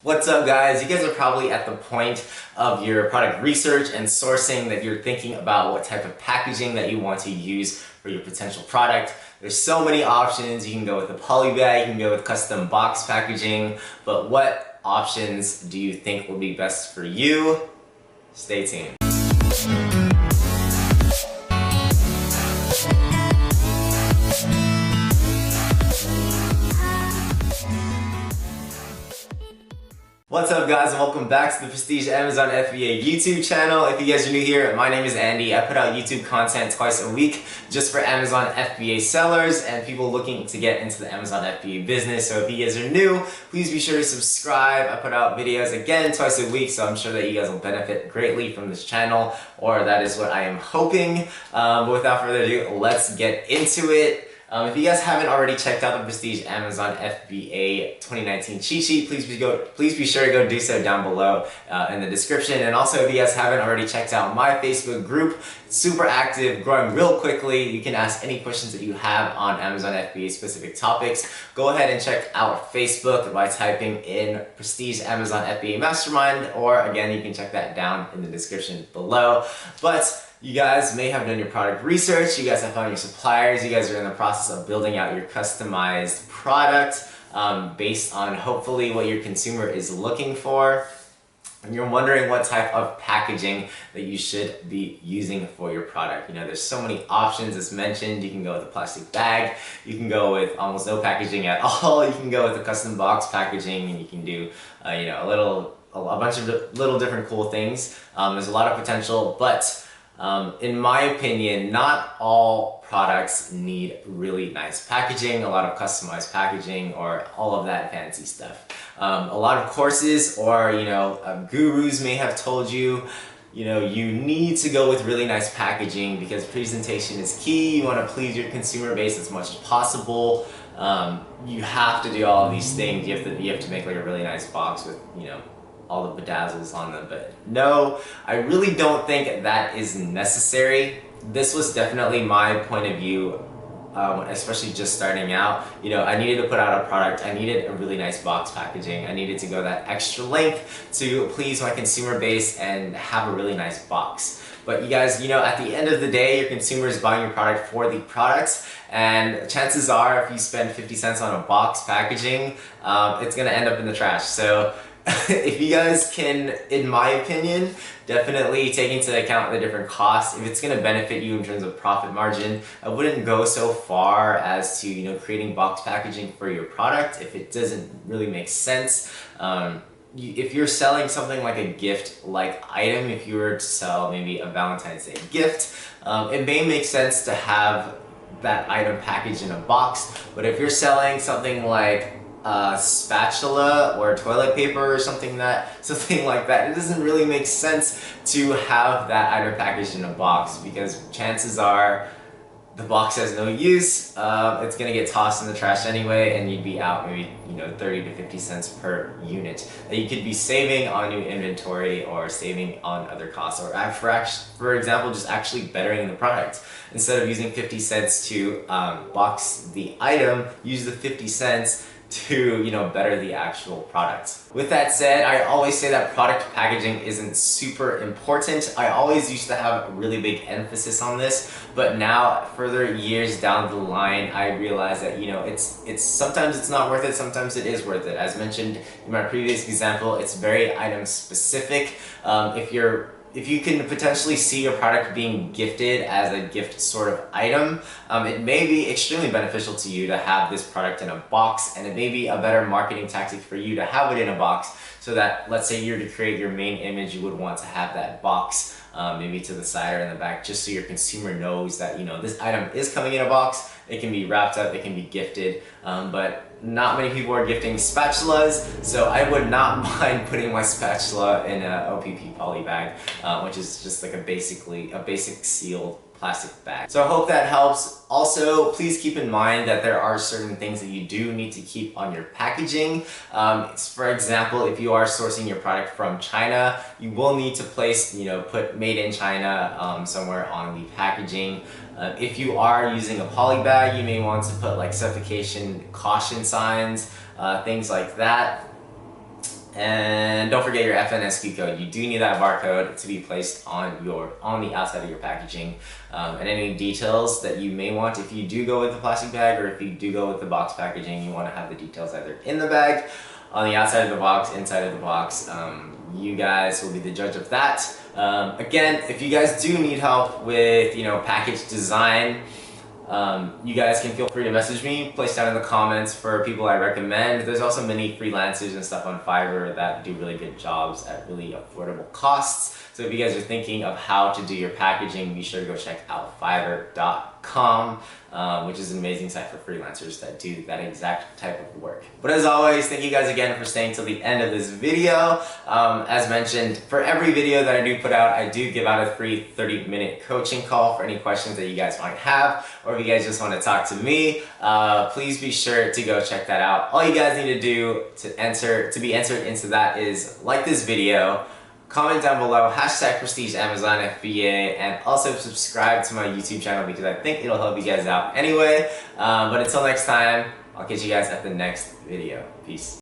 What's up, guys? You guys are probably at the point of your product research and sourcing that you're thinking about what type of packaging that you want to use for your potential product. There's so many options. You can go with a poly bag, you can go with custom box packaging, but what options do you think will be best for you? Stay tuned. What's up, guys, and welcome back to the Prestige Amazon FBA YouTube channel. If you guys are new here, my name is Andy. I put out YouTube content twice a week just for Amazon FBA sellers and people looking to get into the Amazon FBA business. So if you guys are new, please be sure to subscribe. I put out videos again twice a week, so I'm sure that you guys will benefit greatly from this channel, or that is what I am hoping. But without further ado, let's get into it. If you guys haven't already checked out the Prestige Amazon FBA 2019 cheat sheet, please be sure to go do so down below in the description. And also, if you guys haven't already checked out my Facebook group, it's super active, growing real quickly. You can ask any questions that you have on Amazon FBA specific topics. Go ahead and check out Facebook by typing in Prestige Amazon FBA Mastermind, or again, you can check that down in the description below. But you guys may have done your product research, you guys have found your suppliers, you guys are in the process of building out your customized product based on hopefully what your consumer is looking for. And you're wondering what type of packaging that you should be using for your product. You know, there's so many options as mentioned. You can go with a plastic bag, you can go with almost no packaging at all, you can go with a custom box packaging, and you can do a bunch of little different cool things. There's a lot of potential, but in my opinion, not all products need really nice packaging, a lot of customized packaging, or all of that fancy stuff. A lot of courses or gurus may have told you, you need to go with really nice packaging because presentation is key. You want to please your consumer base as much as possible. You have to do all of these things. You have to make like a really nice box with all the bedazzles on them, but no, I really don't think that is necessary. This was definitely my point of view, especially just starting out. I needed to put out a product, I needed a really nice box packaging, I needed to go that extra length to please my consumer base and have a really nice box. But you guys, at the end of the day, your consumer is buying your product for the products, and chances are if you spend 50 cents on a box packaging, it's gonna end up in the trash. So if you guys can, in my opinion, definitely take into account the different costs. If it's going to benefit you in terms of profit margin, I wouldn't go so far as to creating box packaging for your product if it doesn't really make sense. If you're selling something like a gift-like item, if you were to sell maybe a Valentine's Day gift, it may make sense to have that item packaged in a box. But if you're selling something like a spatula or toilet paper or something like that, it doesn't really make sense to have that item packaged in a box, because chances are the box has no use. It's gonna get tossed in the trash anyway, and you'd be out maybe 30 to 50 cents per unit that you could be saving on new inventory or saving on other costs, or for example, just actually bettering the product. Instead of using 50 cents to box the item, use the 50 cents to better the actual product. With that said, I always say that product packaging isn't super important. I always used to have a really big emphasis on this, but now further years down the line, I realize that it's sometimes it's not worth it, sometimes it is worth it. As mentioned in my previous example, it's very item specific. If you can potentially see your product being gifted as a gift sort of item, it may be extremely beneficial to you to have this product in a box, and it may be a better marketing tactic for you to have it in a box, so that, let's say you're to create your main image, you would want to have that box maybe to the side or in the back, just so your consumer knows that this item is coming in a box. It can be wrapped up, it can be gifted, but not many people are gifting spatulas, so I would not mind putting my spatula in a OPP poly bag, which is just like a basic sealed plastic bag. So I hope that helps. Also, please keep in mind that there are certain things that you do need to keep on your packaging. For example, if you are sourcing your product from China, you will need to place, put made in China somewhere on the packaging. If you are using a poly bag, you may want to put like suffocation caution signs, things like that. And don't forget your FNSQ code. You do need that barcode to be placed on the outside of your packaging. And any details that you may want, if you do go with the plastic bag or if you do go with the box packaging, you want to have the details either in the bag, on the outside of the box, inside of the box. You guys will be the judge of that. Again, if you guys do need help with, package design, you guys can feel free to message me, place down in the comments for people I recommend. There's also many freelancers and stuff on Fiverr that do really good jobs at really affordable costs. So if you guys are thinking of how to do your packaging, be sure to go check out fiverr.com, which is an amazing site for freelancers that do that exact type of work. But as always, thank you guys again for staying till the end of this video. As mentioned, for every video that I do put out, I do give out a free 30-minute coaching call for any questions that you guys might have, or if you guys just want to talk to me, please be sure to go check that out. All you guys need to do to be entered into that is like this video, comment down below, #PrestigeAmazonFBA, and also subscribe to my YouTube channel because I think it'll help you guys out anyway. But until next time, I'll catch you guys at the next video. Peace.